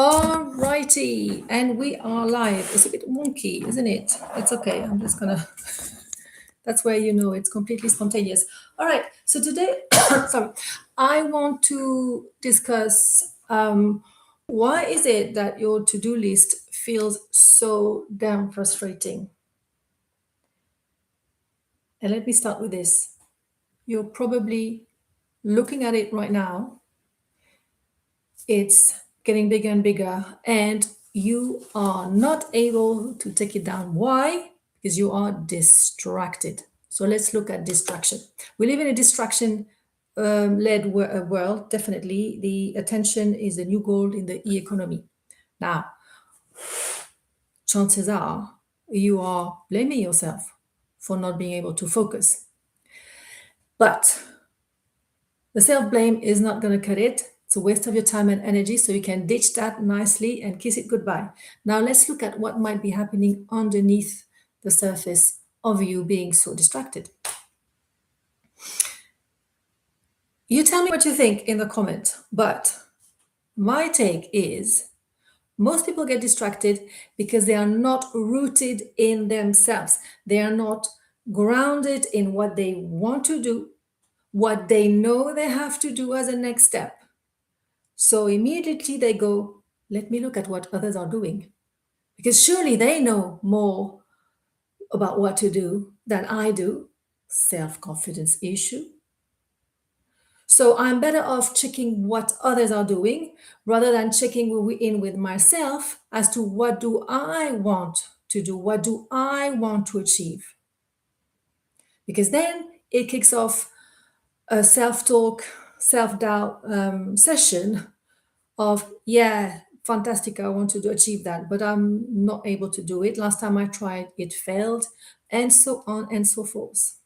All righty, and we are live. It's a bit wonky, isn't it? It's okay. I'm just gonna. That's where you know it's completely spontaneous. All right. So today, sorry, I want to discuss why is it that your to-do list feels so damn frustrating. And let me start with this. You're probably looking at it right now. It's getting bigger and bigger, and you are not able to take it down. Why? Because you are distracted. So let's look at distraction. We live in a distraction led world. Definitely, the attention is the new gold in the e-economy. Now, chances are you are blaming yourself for not being able to focus. But the self blame is not going to cut it. It's a waste of your time and energy, so you can ditch that nicely and kiss it goodbye. Now, let's look at what might be happening underneath the surface of you being so distracted. You tell me what you think in the comment, but my take is most people get distracted because they are not rooted in themselves. They are not grounded in what they want to do, what they know they have to do as a next step. So immediately they go, let me look at what others are doing. Because surely they know more about what to do than I do. Self-confidence issue. So I'm better off checking what others are doing rather than checking in with myself as to what do I want to do? What do I want to achieve? Because then it kicks off a self-talk, self-doubt session of, yeah, fantastic, I want to achieve that, but I'm not able to do it. Last time I tried, it failed, and so on and so forth.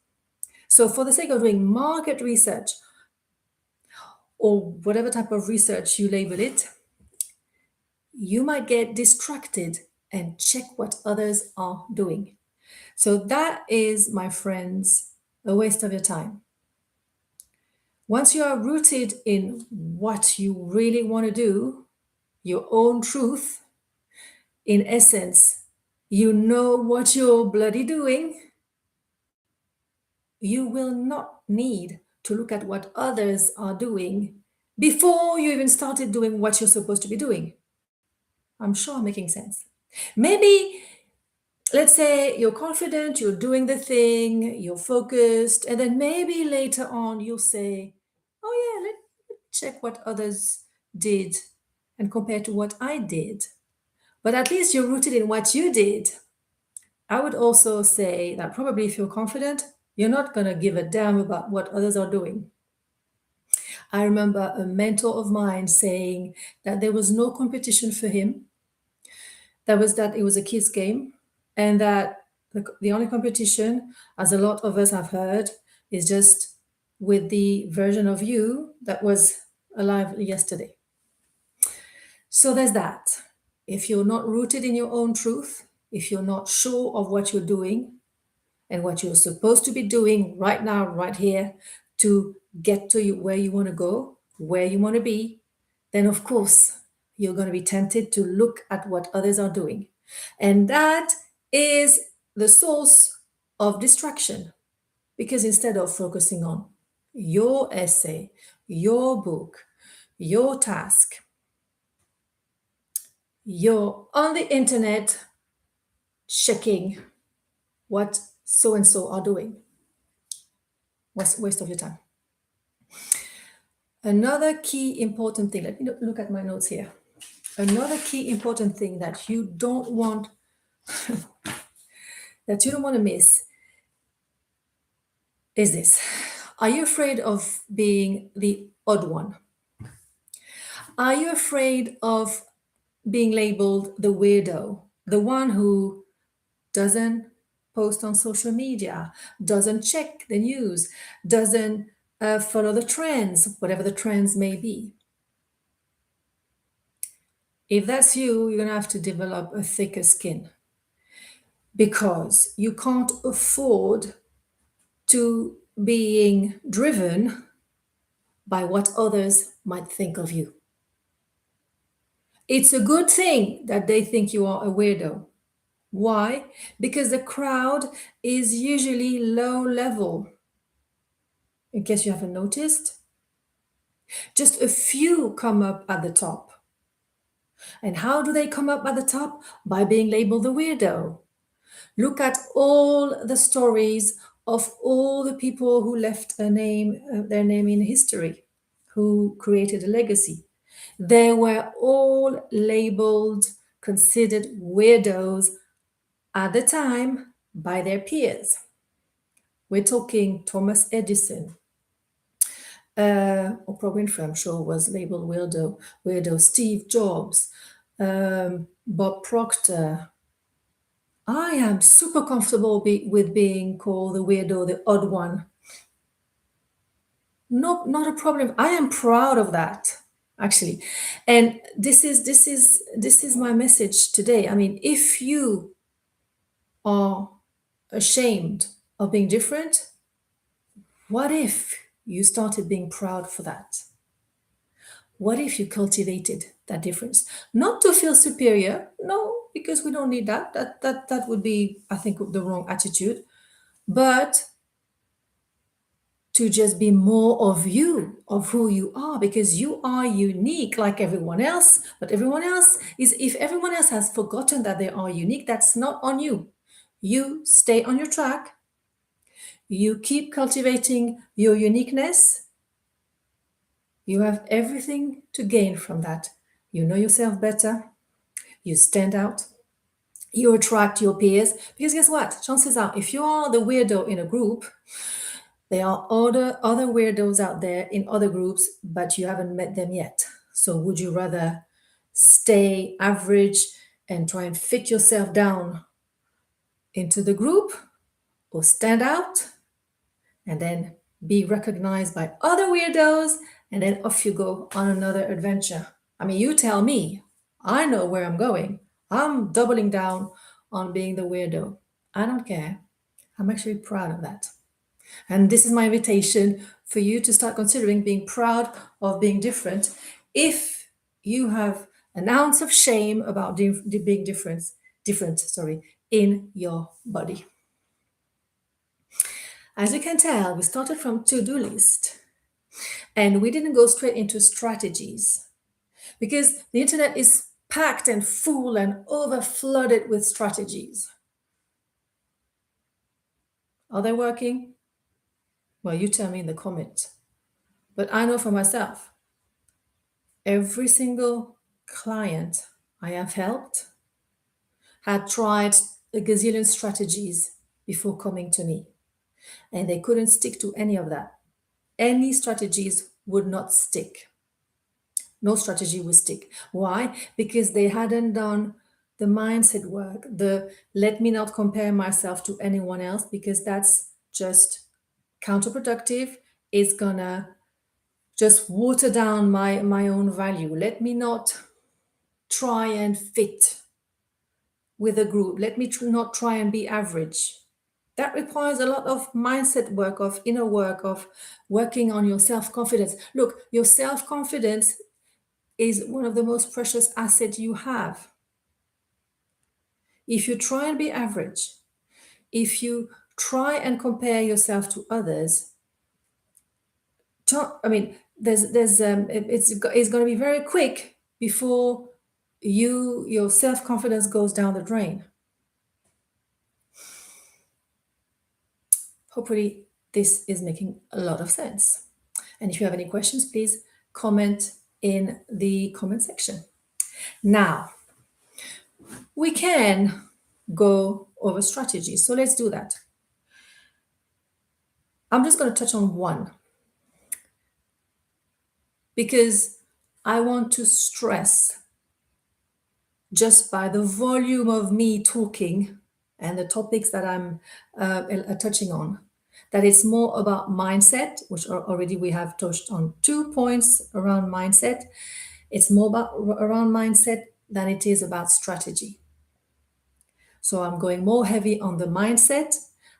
So for the sake of doing market research or whatever type of research you label it, you might get distracted and check what others are doing. So that is, my friends, a waste of your time. Once you are rooted in what you really want to do, your own truth, in essence, you know what you're bloody doing, you will not need to look at what others are doing before you even started doing what you're supposed to be doing. I'm sure I'm making sense. Maybe, let's say you're confident, you're doing the thing, you're focused, and then maybe later on you'll say, oh yeah, let's check what others did and compare to what I did. But at least you're rooted in what you did. I would also say that probably if you're confident, you're not going to give a damn about what others are doing. I remember a mentor of mine saying that there was no competition for him, that it was a kids' game, and that the only competition, as a lot of us have heard, is just with the version of you that was alive yesterday. So there's that. If you're not rooted in your own truth, if you're not sure of what you're doing and what you're supposed to be doing right now, right here, to get to you where you want to go, where you want to be, then of course you're going to be tempted to look at what others are doing. And that is the source of distraction. Because instead of focusing on your essay, your book, your task, you're on the internet checking what so and so are doing. Waste of your time. Another key important thing, let me look at my notes here. Another key important thing that you don't want to miss is this. Are you afraid of being the odd one? Are you afraid of being labeled the weirdo, the one who doesn't post on social media, doesn't check the news, doesn't follow the trends, whatever the trends may be? If that's you, you're going to have to develop a thicker skin because you can't afford to being driven by what others might think of you. It's a good thing that they think you are a weirdo. Why? Because the crowd is usually low level. In case you haven't noticed, just a few come up at the top. And how do they come up at the top? By being labeled a weirdo. Look at all the stories of all the people who left their name in history, who created a legacy. They were all labeled, considered weirdos at the time by their peers. We're talking Thomas Edison, Oprah Winfrey, I'm sure, was labeled weirdo. Steve Jobs, Bob Proctor. I am super comfortable with being called the weirdo, the odd one. No, not a problem. I am proud of that, actually. And this is my message today. I mean, if you are ashamed of being different, what if you started being proud for that? What if you cultivated that difference? Not to feel superior, no, because we don't need that. That would be, I think, the wrong attitude. But to just be more of you, of who you are, because you are unique like everyone else. But everyone else is, if everyone else has forgotten that they are unique, that's not on you. You stay on your track, you keep cultivating your uniqueness. You have everything to gain from that. You know yourself better, you stand out, you attract your peers. Because guess what? Chances are, if you are the weirdo in a group, there are other weirdos out there in other groups, but you haven't met them yet. So would you rather stay average and try and fit yourself down into the group, or stand out and then be recognized by other weirdos, and then off you go on another adventure? I mean, you tell me. I know where I'm going. I'm doubling down on being the weirdo. I don't care. I'm actually proud of that. And this is my invitation for you to start considering being proud of being different. If you have an ounce of shame about being different, in your body. As you can tell, we started from to-do list and we didn't go straight into strategies, because the internet is packed and full and over flooded with strategies. Are they working? Well, you tell me in the comments. But I know for myself, every single client I have helped had tried a gazillion strategies before coming to me, and they couldn't stick to any of that. Any strategies would not stick. No strategy would stick. Why? Because they hadn't done the mindset work, the let me not compare myself to anyone else, because that's just counterproductive. It's gonna just water down my own value. Let me not try and fit with a group. Let me not try and be average. That requires a lot of mindset work, of inner work, of working on your self-confidence. Look, your self-confidence is one of the most precious assets you have. If you try and be average, if you try and compare yourself to others, I mean, it's going to be very quick before your self-confidence goes down the drain. Hopefully this is making a lot of sense. And if you have any questions, please comment in the comment section. Now, we can go over strategies. So let's do that. I'm just going to touch on one, because I want to stress, just by the volume of me talking and the topics that I'm touching on, that it's more about mindset, which already we have touched on 2 points around mindset. It's more around mindset than it is about strategy. So I'm going more heavy on the mindset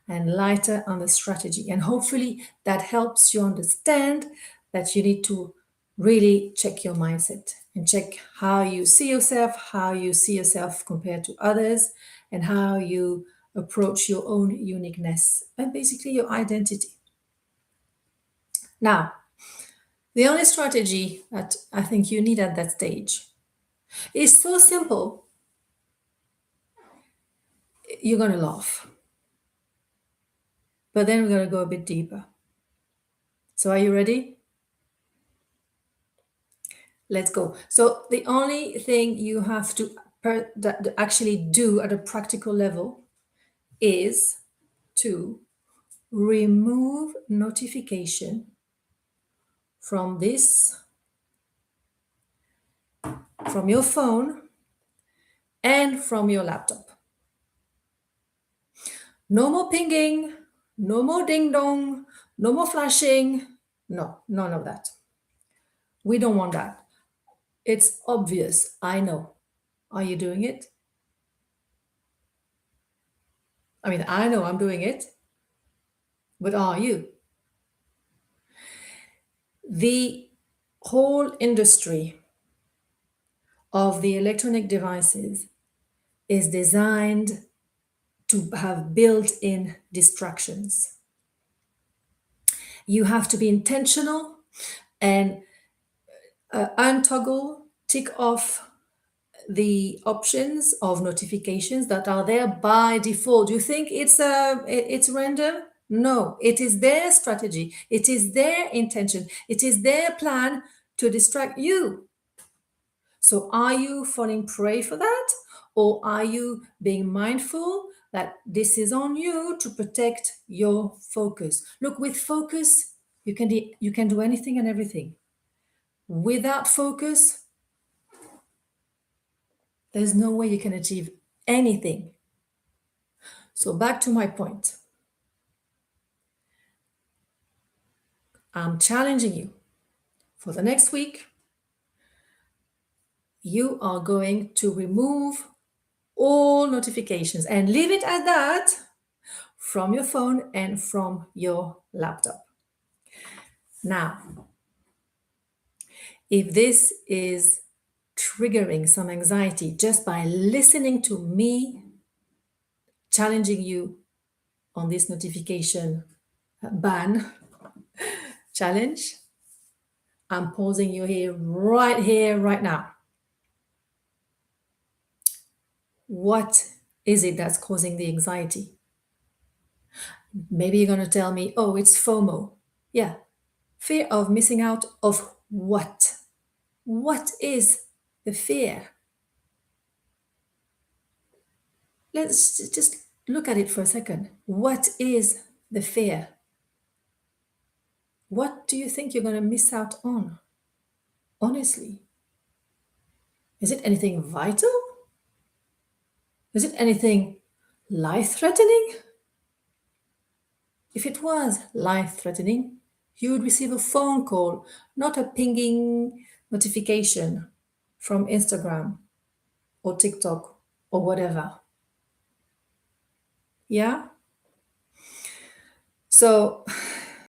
and lighter on the strategy. And hopefully that helps you understand that you need to really check your mindset and check how you see yourself compared to others, and how you approach your own uniqueness and basically your identity. Now, the only strategy that I think you need at that stage is so simple, you're going to laugh. But then we're going to go a bit deeper. So, are you ready? Let's go. So, the only thing you have to actually do at a practical level is to remove notification from from your phone and from your laptop. No more pinging, no more ding dong, no more flashing. No, none of that. We don't want that. It's obvious. I know. Are you doing it? I mean, I know I'm doing it, but are you? The whole industry of the electronic devices is designed to have built in distractions. You have to be intentional and untoggle, tick off the options of notifications that are there by default. You think it's random? No, it is their strategy. It is their intention. It is their plan to distract you. So are you falling prey for that? Or are you being mindful that this is on you to protect your focus? Look, with focus, you can do anything and everything. Without focus, there's no way you can achieve anything. So back to my point. I'm challenging you. For the next week, you are going to remove all notifications and leave it at that from your phone and from your laptop. Now, if this is triggering some anxiety just by listening to me challenging you on this notification ban challenge, I'm pausing you here, right now. What is it that's causing the anxiety? Maybe you're going to tell me, oh, it's FOMO. Yeah, fear of missing out of what? What is the fear? Let's just look at it for a second. What is the fear? What do you think you're going to miss out on? Honestly, is it anything vital? Is it anything life threatening? If it was life threatening, you would receive a phone call, not a pinging notification from Instagram or TikTok or whatever. Yeah? So